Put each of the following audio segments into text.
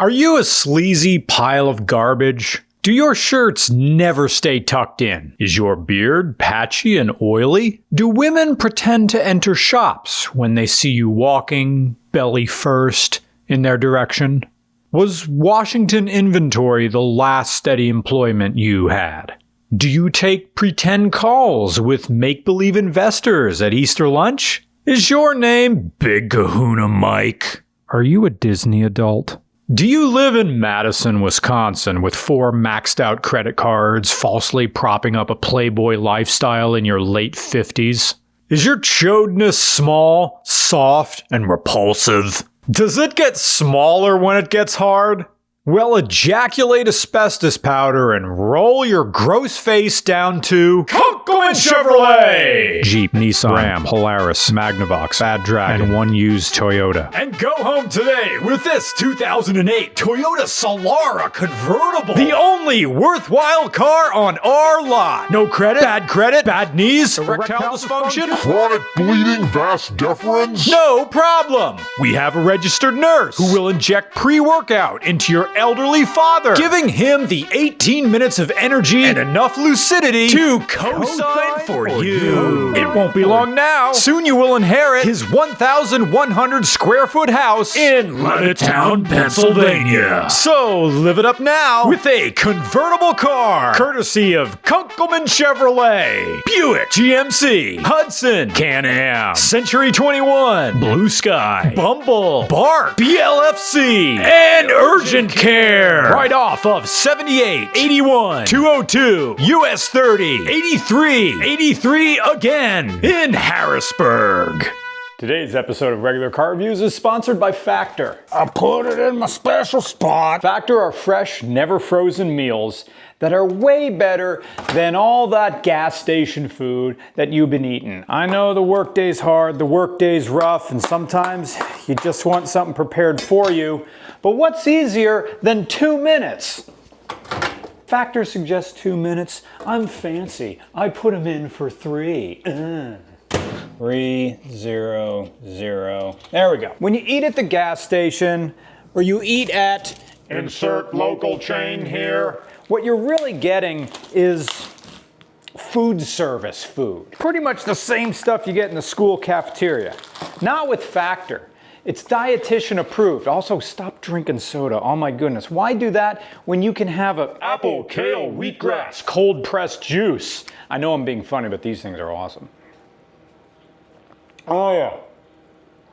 Are you a sleazy pile of garbage? Do your shirts never stay tucked in? Is your beard patchy and oily? Do women pretend to enter shops when they see you walking, belly first, in their direction? Was Washington Inventory the last steady employment you had? Do you take pretend calls with make-believe investors at Easter lunch? Is your name Big Kahuna Mike? Are you a Disney adult? Do you live in Madison, Wisconsin with 4 maxed out credit cards, falsely propping up a Playboy lifestyle in your late 50s? Is your chodness small, soft, and repulsive? Does it get smaller when it gets hard? Well, ejaculate asbestos powder and roll your gross face down to Kunkelman Chevrolet! Jeep, Nissan, Ram, Polaris, Magnavox, Bad Dragon, and one used Toyota. And go home today with this 2008 Toyota Solara Convertible. The only worthwhile car on our lot. No credit, bad knees, erectile dysfunction, chronic bleeding, vas deferens. No problem. We have a registered nurse who will inject pre-workout into your elderly father, giving him the 18 minutes of energy and enough lucidity to co-sign for you. It won't be long now. Soon you will inherit his 1,100 square foot house in Levittown, Pennsylvania. So live it up now with a convertible car, courtesy of Kunkelman Chevrolet, Buick, GMC, Hudson, Can-Am, Century 21, BlueSky, Bumble, BART, BLFC, and Urgent Care. Right off of 78, 81, 202, US 30, 83, 83 again in Harrisburg. Today's episode of Regular Car Reviews is sponsored by Factor. I put it in my special spot. Factor are fresh, never frozen meals that are way better than all that gas station food that you've been eating. I know the workday's hard, the workday's rough, and sometimes you just want something prepared for you. But what's easier than 2 minutes? Factor suggests 2 minutes. I'm fancy. I put them in for 3. 3, 0, 0. There we go. When you eat at the gas station, or you eat at Insert local chain here. what you're really getting is food service food. Pretty much the same stuff you get in the school cafeteria. Not with Factor. It's dietitian approved. Also, stop drinking soda. Oh my goodness. Why do that when you can have a Apple, kale, wheatgrass. cold pressed juice? I know I'm being funny, but these things are awesome. Oh yeah.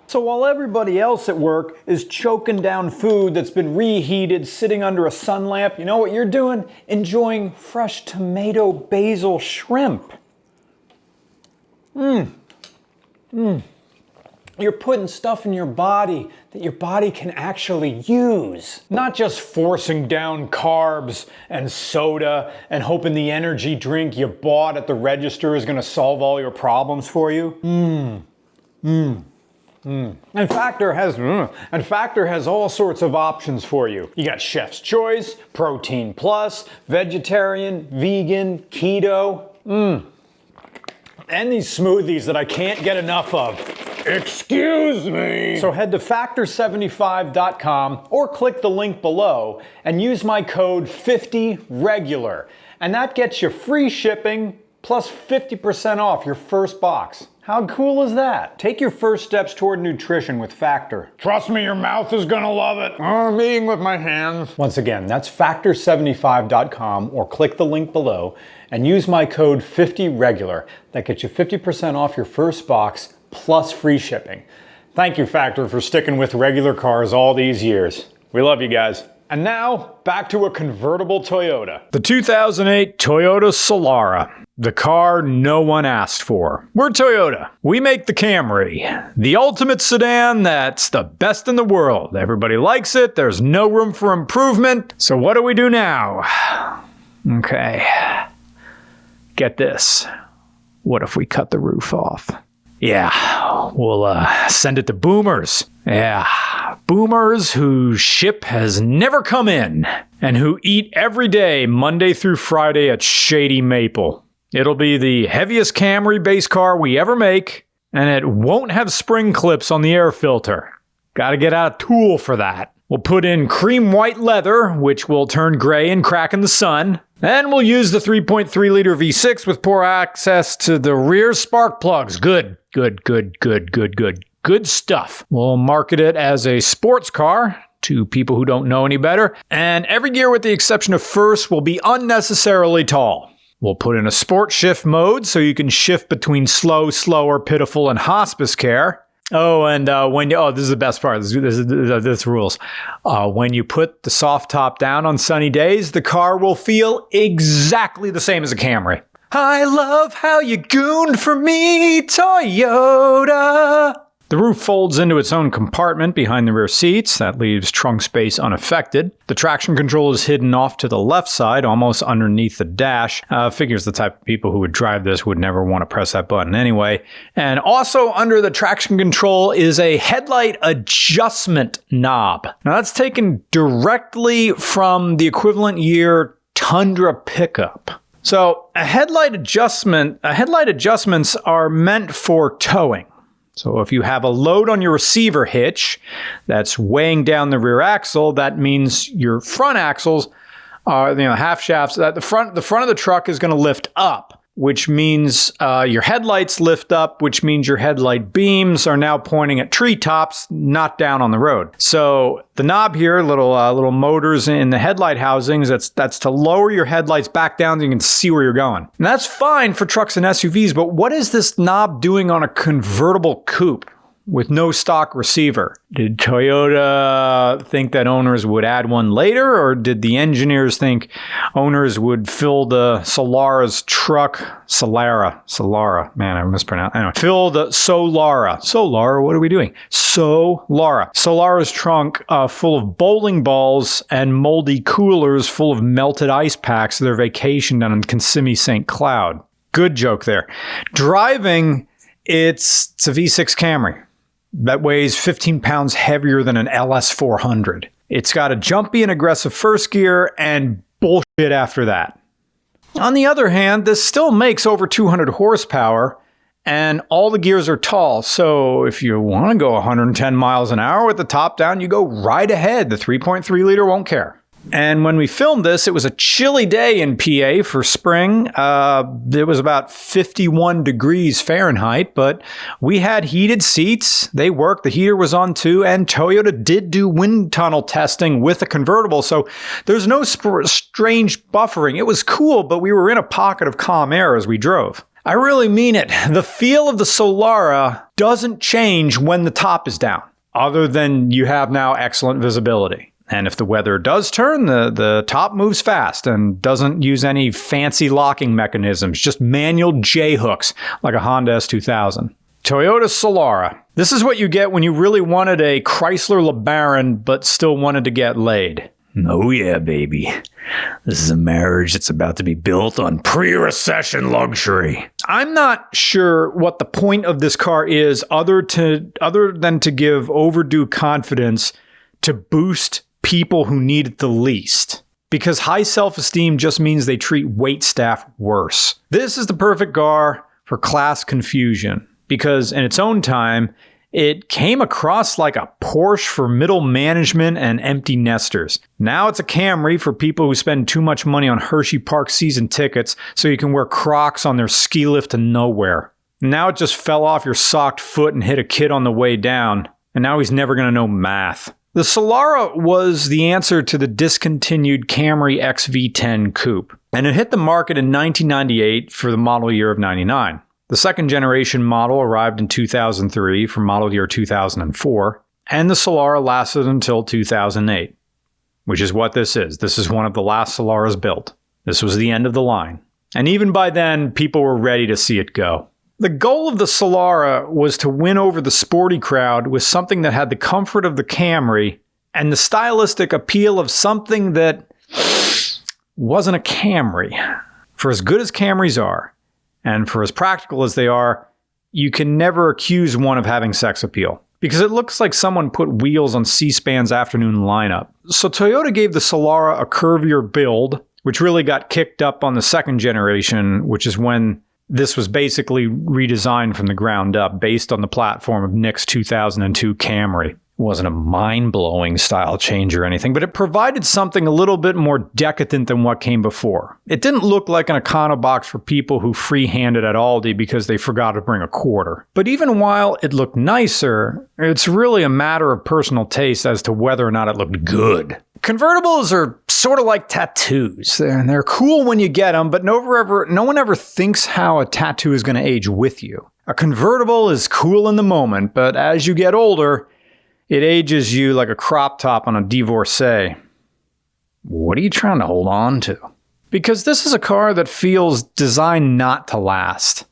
So while everybody else at work is choking down food that's been reheated, sitting under a sun lamp, you know what you're doing? Enjoying fresh tomato basil shrimp. You're putting stuff in your body that your body can actually use. Not just forcing down carbs and soda and hoping the energy drink you bought at the register is gonna solve all your problems for you. And Factor has all sorts of options for you. You got Chef's Choice, Protein Plus, Vegetarian, Vegan, Keto. And these smoothies that I can't get enough of. Excuse me. So head to factor75.com or click the link below and use my code 50regular. And that gets you free shipping plus 50% off your first box. How cool is that? Take your first steps toward nutrition with Factor. Trust me, your mouth is gonna love it. I'm eating with my hands. Once again, that's factor75.com or click the link below and use my code 50regular. That gets you 50% off your first box plus free shipping. Thank you, Factor, for sticking with regular cars all these years. We love you guys. And now, back to a convertible Toyota. The 2008 Toyota Solara. The car no one asked for. We're Toyota. We make the Camry. The ultimate sedan that's the best in the world. Everybody likes it. There's no room for improvement. So what do we do now? Okay. Get this. What if we cut the roof off? Yeah, we'll send it to boomers. Yeah, boomers whose ship has never come in and who eat every day, Monday through Friday at Shady Maple. It'll be the heaviest Camry base car we ever make, and it won't have spring clips on the air filter. Gotta get out a tool for that. We'll put in cream white leather, which will turn gray and crack in the sun. And we'll use the 3.3 liter V6 with poor access to the rear spark plugs. Good stuff. We'll market it as a sports car to people who don't know any better. And every gear with the exception of first will be unnecessarily tall. We'll put in a sport shift mode so you can shift between slow, slower, pitiful, and hospice care. Oh, and this is the best part. This rules. When you put the soft top down on sunny days, the car will feel exactly the same as a Camry. I love how you gooned for me, Toyota. The roof folds into its own compartment behind the rear seats. That leaves trunk space unaffected. The traction control is hidden off to the left side, almost underneath the dash. Figures the type of people who would drive this would never want to press that button anyway. And also under the traction control is a headlight adjustment knob. Now that's taken directly from the equivalent year Tundra pickup. So headlight adjustments are meant for towing. So if you have a load on your receiver hitch that's weighing down the rear axle, that means your front axles are, half shafts. That the front of the truck is going to lift up, which means your headlights lift up, which means your headlight beams are now pointing at treetops, not down on the road. So the knob here, little motors in the headlight housings, that's to lower your headlights back down so you can see where you're going. And that's fine for trucks and SUVs, but what is this knob doing on a convertible coupe with no stock receiver? Did Toyota think that owners would add one later, or did the engineers think owners would fill the Solara, man, I mispronounced. Anyway, fill the Solara, what are we doing? Solara's trunk full of bowling balls and moldy coolers full of melted ice packs their vacation down in Kissimmee, St. Cloud. Good joke there. Driving, it's a V6 Camry that weighs 15 pounds heavier than an LS400. It's got a jumpy and aggressive first gear and bullshit after that. On the other hand, this still makes over 200 horsepower and all the gears are tall. So if you want to go 110 miles an hour with the top down, you go right ahead. The 3.3 liter won't care. And when we filmed this, it was a chilly day in PA for spring. It was about 51 degrees Fahrenheit, but we had heated seats. They worked. The heater was on too. And Toyota did do wind tunnel testing with a convertible. So there's no strange buffering. It was cool, but we were in a pocket of calm air as we drove. I really mean it. The feel of the Solara doesn't change when the top is down, other than you have now excellent visibility. And if the weather does turn, the top moves fast and doesn't use any fancy locking mechanisms, just manual J-hooks like a Honda S2000. Toyota Solara. This is what you get when you really wanted a Chrysler LeBaron but still wanted to get laid. Oh yeah, baby. This is a marriage that's about to be built on pre-recession luxury. I'm not sure what the point of this car is other than to give overdue confidence to boost people who need it the least. Because high self-esteem just means they treat wait staff worse. This is the perfect car for class confusion. Because in its own time, it came across like a Porsche for middle management and empty nesters. Now it's a Camry for people who spend too much money on Hershey Park season tickets so you can wear Crocs on their ski lift to nowhere. Now it just fell off your socked foot and hit a kid on the way down. And now he's never going to know math. The Solara was the answer to the discontinued Camry XV10 coupe, and it hit the market in 1998 for the model year of 99. The second generation model arrived in 2003 for model year 2004, and the Solara lasted until 2008, which is what this is. This is one of the last Solaras built. This was the end of the line. And even by then, people were ready to see it go. The goal of the Solara was to win over the sporty crowd with something that had the comfort of the Camry and the stylistic appeal of something that wasn't a Camry. For as good as Camrys are, and for as practical as they are, you can never accuse one of having sex appeal, because it looks like someone put wheels on C-SPAN's afternoon lineup. So Toyota gave the Solara a curvier build, which really got kicked up on the second generation, which is when this was basically redesigned from the ground up based on the platform of Nick's 2002 Camry. It wasn't a mind-blowing style change or anything, but it provided something a little bit more decadent than what came before. It didn't look like an Econobox for people who free-handed at Aldi because they forgot to bring a quarter. But even while it looked nicer, it's really a matter of personal taste as to whether or not it looked good. Convertibles are sort of like tattoos. They're cool when you get them, but no one ever thinks how a tattoo is going to age with you. A convertible is cool in the moment, but as you get older, it ages you like a crop top on a divorcee. What are you trying to hold on to? Because this is a car that feels designed not to last.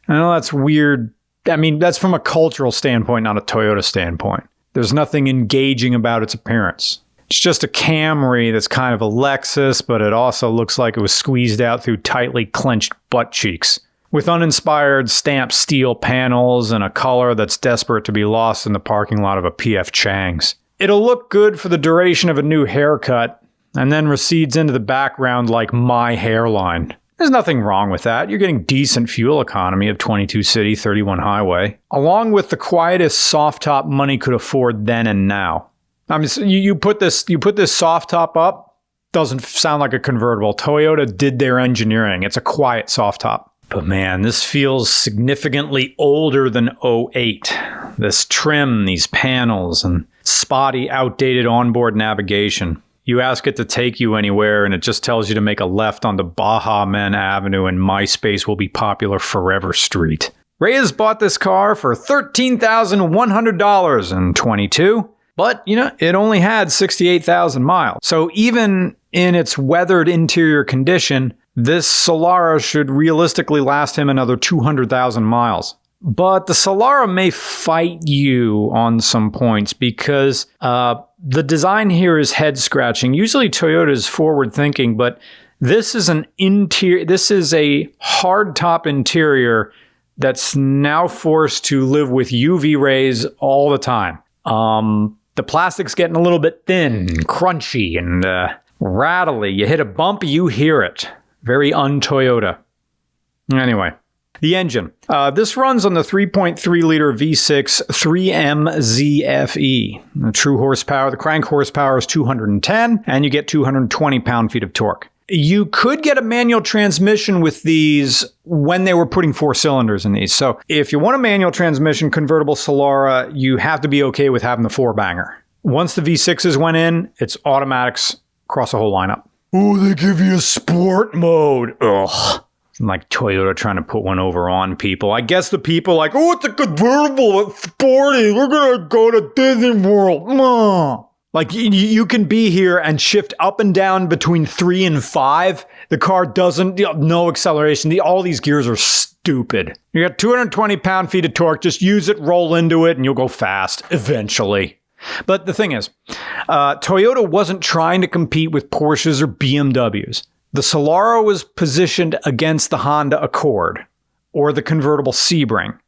I know that's weird. I mean, that's from a cultural standpoint, not a Toyota standpoint. There's nothing engaging about its appearance. It's just a Camry that's kind of a Lexus, but it also looks like it was squeezed out through tightly clenched butt cheeks, with uninspired stamped steel panels and a color that's desperate to be lost in the parking lot of a P.F. Chang's. It'll look good for the duration of a new haircut, and then recedes into the background like my hairline. There's nothing wrong with that. You're getting decent fuel economy of 22 city, 31 highway, along with the quietest soft top money could afford then and now. I mean, you put this soft top up, doesn't sound like a convertible. Toyota did their engineering. It's a quiet soft top. But man, this feels significantly older than '08. This trim, these panels, and spotty, outdated onboard navigation. You ask it to take you anywhere, and it just tells you to make a left onto Baja Men Avenue and MySpace will be popular forever Street. Reyes bought this car for $13,100 in '22, but, it only had 68,000 miles. So even in its weathered interior condition, this Solara should realistically last him another 200,000 miles. But the Solara may fight you on some points because the design here is head-scratching. Usually Toyota is forward-thinking, but this is a hard-top interior that's now forced to live with UV rays all the time. The plastic's getting a little bit thin, crunchy, and rattly. You hit a bump, you hear it. Very un-Toyota. Anyway, the engine. This runs on the 3.3-liter V6 3MZFE. The true horsepower, the crank horsepower is 210, and you get 220 pound-feet of torque. You could get a manual transmission with these when they were putting 4 cylinders in these. So if you want a manual transmission convertible Solara, you have to be okay with having the 4-banger. Once the V6s went in, it's automatics across the whole lineup. Oh, they give you a sport mode. Ugh. Like Toyota trying to put one over on people. I guess the people like, oh, it's a convertible, it's sporty. We're going to go to Disney World. Like, you can be here and shift up and down between 3 and 5. The car doesn't, no acceleration. All these gears are stupid. You got 220 pound-feet of torque. Just use it, roll into it, and you'll go fast eventually. But the thing is, Toyota wasn't trying to compete with Porsches or BMWs. The Solara was positioned against the Honda Accord, or the convertible Sebring,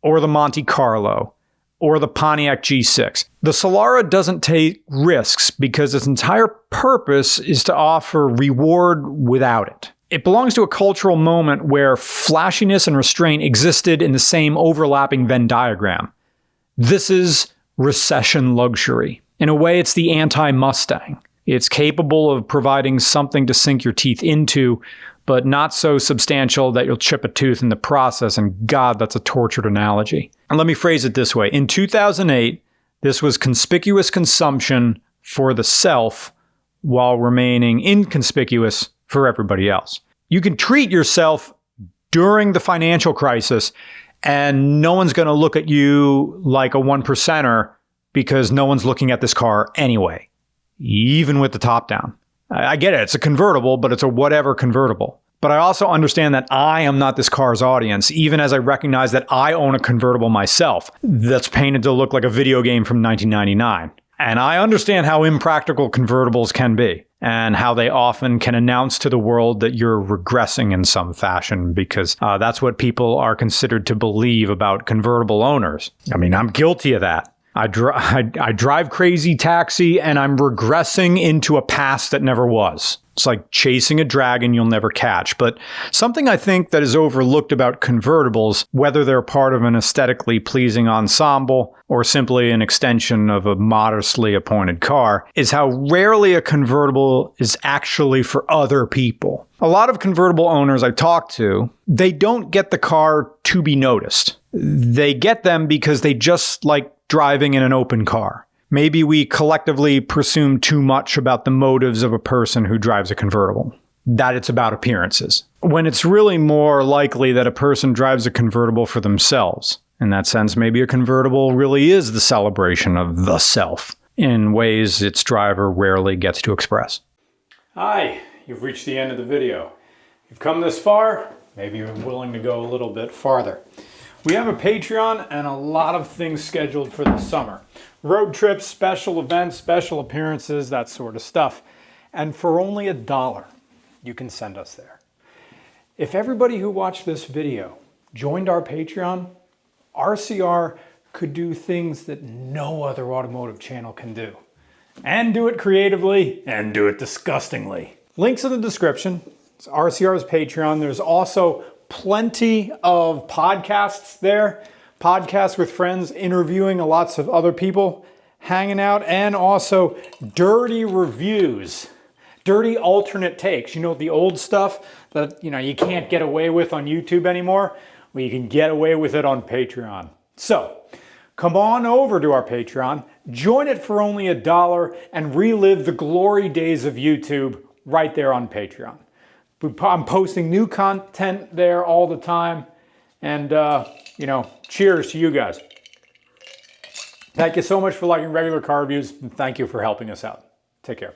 or the Monte Carlo, or the Pontiac G6. The Solara doesn't take risks because its entire purpose is to offer reward without it. It belongs to a cultural moment where flashiness and restraint existed in the same overlapping Venn diagram. This is recession luxury. In a way, it's the anti-Mustang. It's capable of providing something to sink your teeth into, but not so substantial that you'll chip a tooth in the process, and God, that's a tortured analogy. And let me phrase it this way. In 2008, this was conspicuous consumption for the self while remaining inconspicuous for everybody else. You can treat yourself during the financial crisis, and no one's going to look at you like a 1%er because no one's looking at this car anyway, even with the top down. I get it. It's a convertible, but it's a whatever convertible. But I also understand that I am not this car's audience, even as I recognize that I own a convertible myself that's painted to look like a video game from 1999. And I understand how impractical convertibles can be and how they often can announce to the world that you're regressing in some fashion because that's what people are considered to believe about convertible owners. I mean, I'm guilty of that. I drive crazy taxi, and I'm regressing into a past that never was. It's like chasing a dragon you'll never catch. But something I think that is overlooked about convertibles, whether they're part of an aesthetically pleasing ensemble or simply an extension of a modestly appointed car, is how rarely a convertible is actually for other people. A lot of convertible owners I talk to, they don't get the car to be noticed. They get them because they just like driving in an open car. Maybe we collectively presume too much about the motives of a person who drives a convertible, that it's about appearances, when it's really more likely that a person drives a convertible for themselves. In that sense, maybe a convertible really is the celebration of the self in ways its driver rarely gets to express. Hi, you've reached the end of the video. You've come this far, maybe you're willing to go a little bit farther. We have a Patreon and a lot of things scheduled for the summer. Road trips, special events, special appearances, that sort of stuff. And for only $1, you can send us there. If everybody who watched this video joined our Patreon, RCR could do things that no other automotive channel can do. And do it creatively, and do it disgustingly. Links in the description. It's RCR's Patreon. There's also plenty of podcasts there. Podcasts with friends, interviewing lots of other people, hanging out, and also dirty reviews. Dirty alternate takes. You know, the old stuff that, you can't get away with on YouTube anymore? Well, you can get away with it on Patreon. So, come on over to our Patreon, join it for only $1, and relive the glory days of YouTube right there on Patreon. I'm posting new content there all the time, and, cheers to you guys. Thank you so much for liking regular car reviews, and thank you for helping us out. Take care.